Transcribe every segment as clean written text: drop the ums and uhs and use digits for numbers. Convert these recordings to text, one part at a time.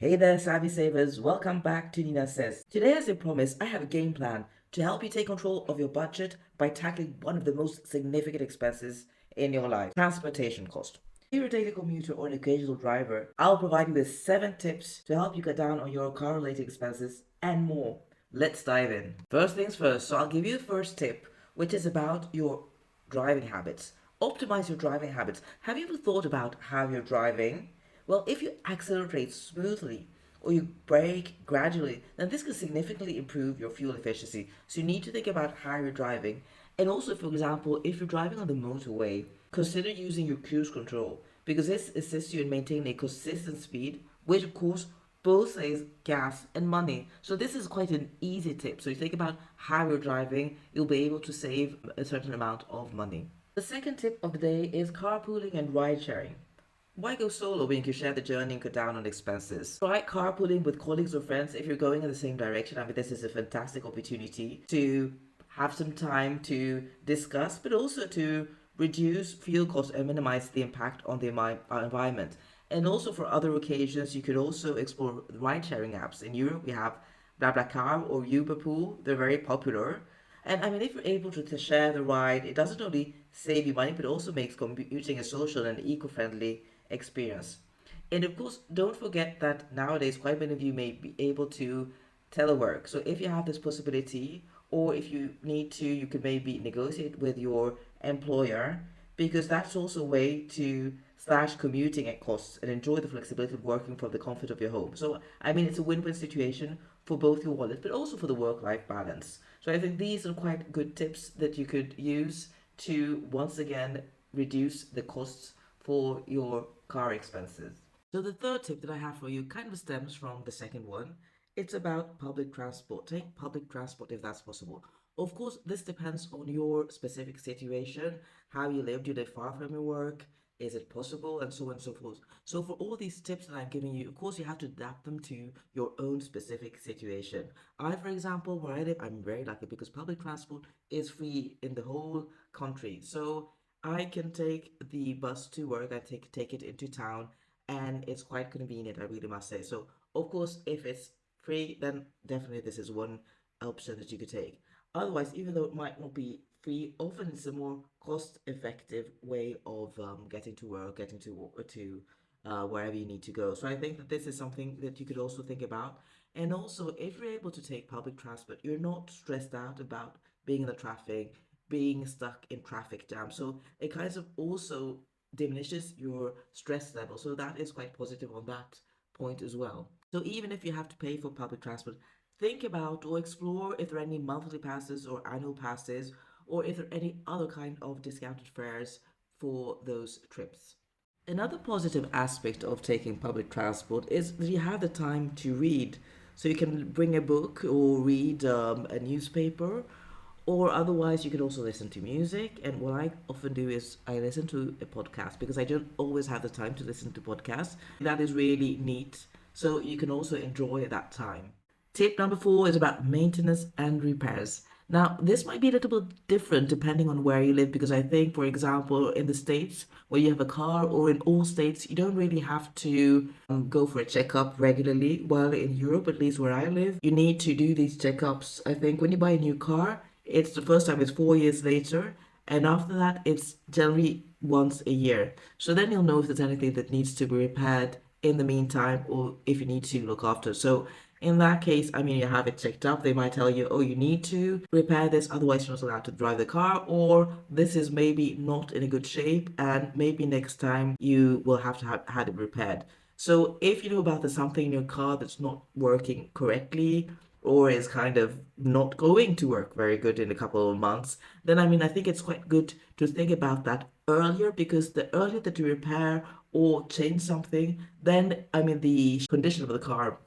Hey there, Savvy Savers. Welcome back to Nina Says. Today, as I promised, I have a game plan to help you take control of your budget by tackling one of the most significant expenses in your life, transportation cost. If you're a daily commuter or an occasional driver, I'll provide you with 7 tips to help you cut down on your car-related expenses and more. Let's dive in. First things first, so I'll give you the first tip, which is about your driving habits. Optimize your driving habits. Have you ever thought about how you're driving? Well, if you accelerate smoothly or you brake gradually, then this can significantly improve your fuel efficiency. So you need to think about how you're driving. And also, for example, if you're driving on the motorway, consider using your cruise control because this assists you in maintaining a consistent speed, which of course both saves gas and money. So this is quite an easy tip. So you think about how you're driving, you'll be able to save a certain amount of money. The second tip of the day is carpooling and ride sharing. Why go solo when you can share the journey and cut down on expenses? Try carpooling with colleagues or friends if you're going in the same direction. I mean, this is a fantastic opportunity to have some time to discuss, but also to reduce fuel costs and minimize the impact on the environment. And also for other occasions, you could also explore ride-sharing apps. In Europe, we have BlaBlaCar or Uberpool. They're very popular. And I mean, if you're able to share the ride, it doesn't only save you money, but also makes commuting a social and eco-friendly experience. And of course, don't forget that nowadays quite many of you may be able to telework. So if you have this possibility, or if you need to, you could maybe negotiate with your employer because that's also a way to slash commuting at costs and enjoy the flexibility of working from the comfort of your home. So I mean, it's a win-win situation for both your wallet, but also for the work-life balance. So I think these are quite good tips that you could use to once again reduce the costs for your car expenses. So the third tip that I have for you kind of stems from the second one. It's about public transport. Take public transport if that's possible. Of course, this depends on your specific situation, how you live. Do you live far from your work? Is it possible? And so on and so forth. So for all these tips that I'm giving you, of course, you have to adapt them to your own specific situation. I, for example, where I live, I'm very lucky because public transport is free in the whole country. So I can take the bus to work. I take it into town, and it's quite convenient. I really must say. So, of course, if it's free, then definitely this is one option that you could take. Otherwise, even though it might not be free, often it's a more cost-effective way of getting to work, getting to wherever you need to go. So I think that this is something that you could also think about. And also, if you're able to take public transport, you're not stressed out about being in the traffic, being stuck in traffic jam. So it kind of also diminishes your stress level. So that is quite positive on that point as well. So even if you have to pay for public transport, think about or explore if there are any monthly passes or annual passes, or if there are any other kind of discounted fares for those trips. Another positive aspect of taking public transport is that you have the time to read. So you can bring a book or read a newspaper, or otherwise you can also listen to music. And what I often do is I listen to a podcast because I don't always have the time to listen to podcasts. That is really neat. So you can also enjoy that time. Tip number 4 is about maintenance and repairs. Now, this might be a little bit different depending on where you live because I think, for example, in the States, where you have a car or in all states, you don't really have to go for a checkup regularly. While in Europe, at least where I live, you need to do these checkups. I think when you buy a new car, it's the first time it's 4 years later, and after that, it's generally once a year. So then you'll know if there's anything that needs to be repaired in the meantime or if you need to look after. So in that case, I mean, you have it checked up. They might tell you, oh, you need to repair this, otherwise you're not allowed to drive the car, or this is maybe not in a good shape, and maybe next time you will have to have had it repaired. So if you know about there's something in your car that's not working correctly, or is kind of not going to work very good in a couple of months, then I mean, I think it's quite good to think about that earlier because the earlier that you repair or change something, then I mean, the condition of the car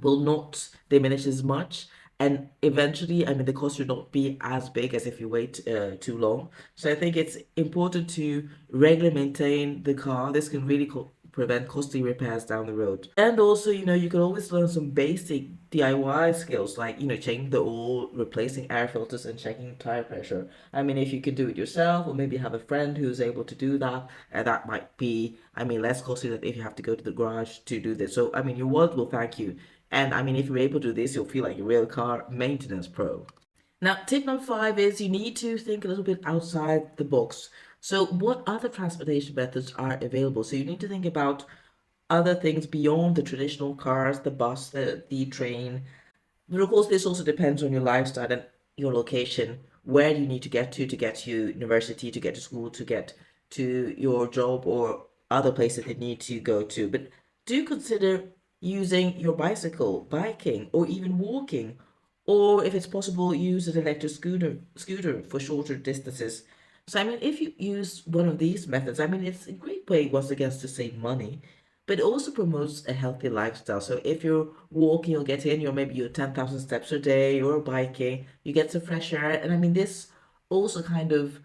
will not diminish as much. And eventually, I mean, the cost should not be as big as if you wait too long. So I think it's important to regularly maintain the car. This can really prevent costly repairs down the road. And also, you can always learn some basic DIY skills like, checking the oil, replacing air filters, and checking tire pressure. I mean, if you can do it yourself, or maybe have a friend who's able to do that, and that might be, less costly than if you have to go to the garage to do this. So, your wallet will thank you. And if you're able to do this, you'll feel like a real car maintenance pro. Now, tip number 5 is you need to think a little bit outside the box. So, what other transportation methods are available? So, you need to think about other things beyond the traditional cars, the bus, the train. But of course, this also depends on your lifestyle and your location, where you need to get to university, to get to school, to get to your job, or other places that you need to go to. But do consider using your bicycle, biking, or even walking, or if it's possible, use an electric scooter for shorter distances. So, if you use one of these methods, it's a great way, once again, to save money, but it also promotes a healthy lifestyle. So, if you're walking, you'll get in your maybe your 10,000 steps a day, or biking, you get some fresh air. And this also kind of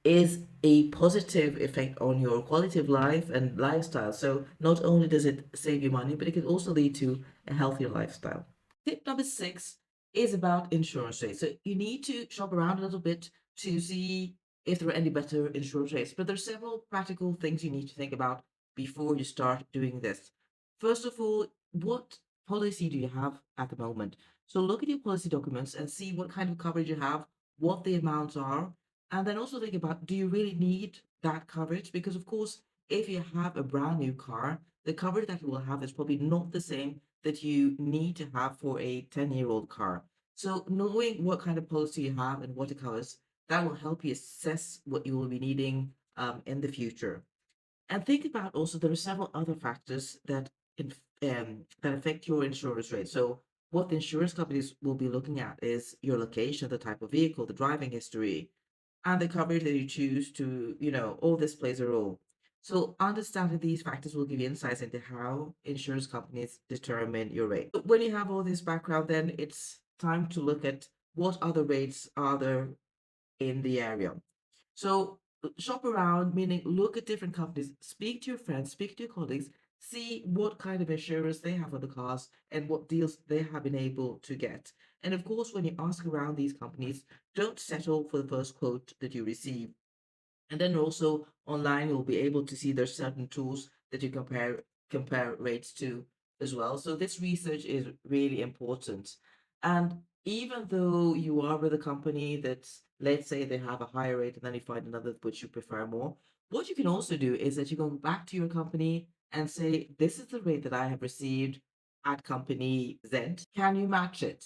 is a positive effect on your quality of life and lifestyle. So, not only does it save you money, but it can also lead to a healthier lifestyle. Tip number 6 is about insurance rates. So you need to shop around a little bit to see if there are any better insurance rates. But there's several practical things you need to think about before you start doing this. First of all, what policy do you have at the moment? So look at your policy documents and see what kind of coverage you have, what the amounts are, and then also think about, do you really need that coverage? Because of course, if you have a brand new car, the coverage that you will have is probably not the same that you need to have for a 10-year-old car. So knowing what kind of policy you have and what it covers, that will help you assess what you will be needing in the future. And think about also there are several other factors that affect your insurance rate. So what the insurance companies will be looking at is your location, the type of vehicle, the driving history, and the coverage that you choose to, all this plays a role. So understanding these factors will give you insights into how insurance companies determine your rate. But when you have all this background, then it's time to look at what other rates are there in the area. So shop around, meaning look at different companies, speak to your friends, speak to your colleagues, see what kind of insurance they have on the cars and what deals they have been able to get. And of course, when you ask around these companies, don't settle for the first quote that you receive. And then also online, you'll be able to see there's certain tools that you compare rates to as well. So this research is really important. And even though you are with a company that's, let's say they have a higher rate and then you find another which you prefer more, what you can also do is that you go back to your company and say, this is the rate that I have received at company Z. Can you match it?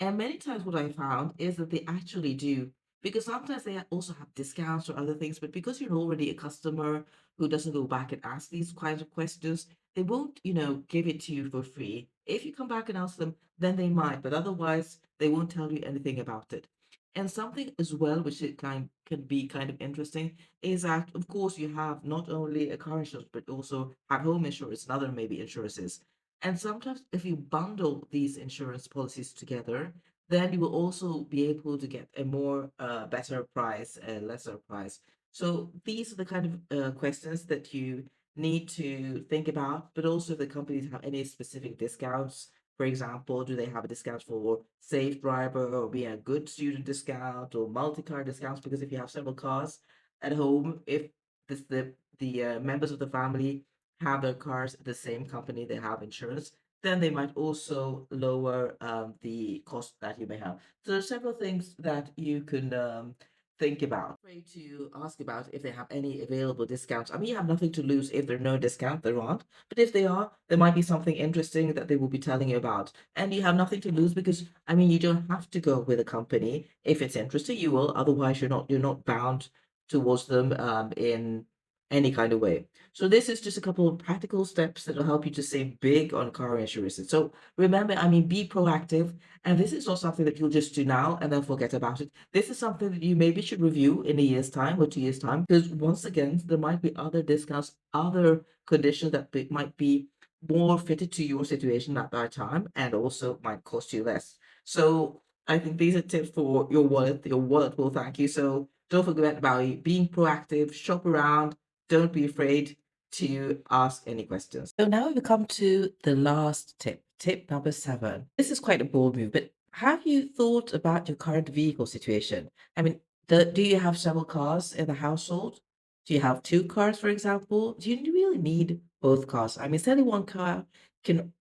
And many times what I found is that they actually do, because sometimes they also have discounts or other things, but because you're already a customer who doesn't go back and ask these kinds of questions, they won't, give it to you for free. If you come back and ask them, then they might, but otherwise they won't tell you anything about it. And something as well, which it can be kind of interesting, is that of course you have not only a car insurance, but also have home insurance and other maybe insurances. And sometimes if you bundle these insurance policies together, then you will also be able to get a more better price, a lesser price. So these are the kind of questions that you need to think about, but also if the companies have any specific discounts. For example, do they have a discount for safe driver or be a good student discount or multi-car discounts? Because if you have several cars at home, if the members of the family have their cars at the same company, they have insurance, then they might also lower the cost that you may have. So there's several things that you can think about. Free to ask about if they have any available discounts. You have nothing to lose if there are no discount, there aren't. But if they are, there might be something interesting that they will be telling you about. And you have nothing to lose because you don't have to go with a company. If it's interesting, you will. Otherwise, you're not bound towards them in any kind of way. So this is just a couple of practical steps that will help you to save big on car insurance. So remember, be proactive. And this is not something that you'll just do now and then forget about it. This is something that you maybe should review in a year's time or 2 years' time, because once again, there might be other discounts, other conditions that might be more fitted to your situation at that time and also might cost you less. So I think these are tips for your wallet. Your wallet will thank you. So don't forget about being proactive, shop around, don't be afraid. to ask any questions. So now we come to the last tip, tip number 7. This is quite a bold move, but have you thought about your current vehicle situation? I mean, do you have several cars in the household? Do you have two cars, for example? Do you really need both cars? I mean, selling one car can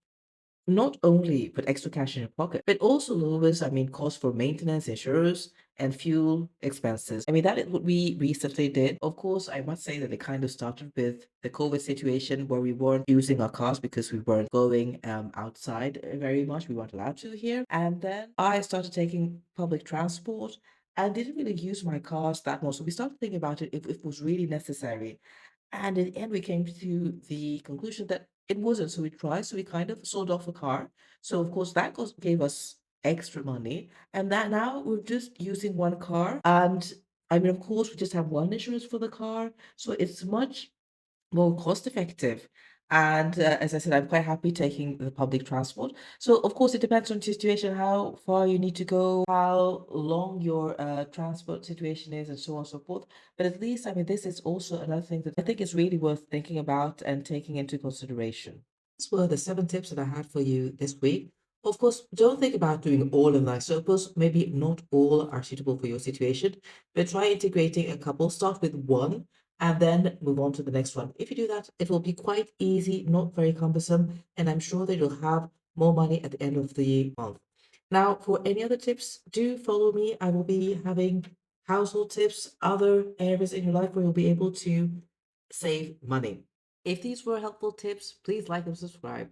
not only put extra cash in your pocket, but also lowers, costs for maintenance, insurance, and fuel expenses. I mean, that is what we recently did. Of course, I must say that it kind of started with the COVID situation where we weren't using our cars because we weren't going outside very much. We weren't allowed to here. And then I started taking public transport and didn't really use my cars that much. So we started thinking about it if it was really necessary. And in the end, we came to the conclusion that it wasn't. So we tried. So we kind of sold off a car. So of course gave us extra money. And that now we're just using one car. And of course, we just have one insurance for the car. So it's much more cost effective. And as I said, I'm quite happy taking the public transport. So, of course, it depends on the situation, how far you need to go, how long your transport situation is, and so on and so forth. But at least, this is also another thing that I think is really worth thinking about and taking into consideration. These were the 7 tips that I had for you this week. Of course, don't think about doing all of them. So, of course, maybe not all are suitable for your situation, but try integrating a couple. Start with one and then move on to the next one. If you do that, it will be quite easy, not very cumbersome, and I'm sure that you'll have more money at the end of the month. Now, for any other tips, do follow me. I will be having household tips, other areas in your life where you'll be able to save money. If these were helpful tips, please like and subscribe.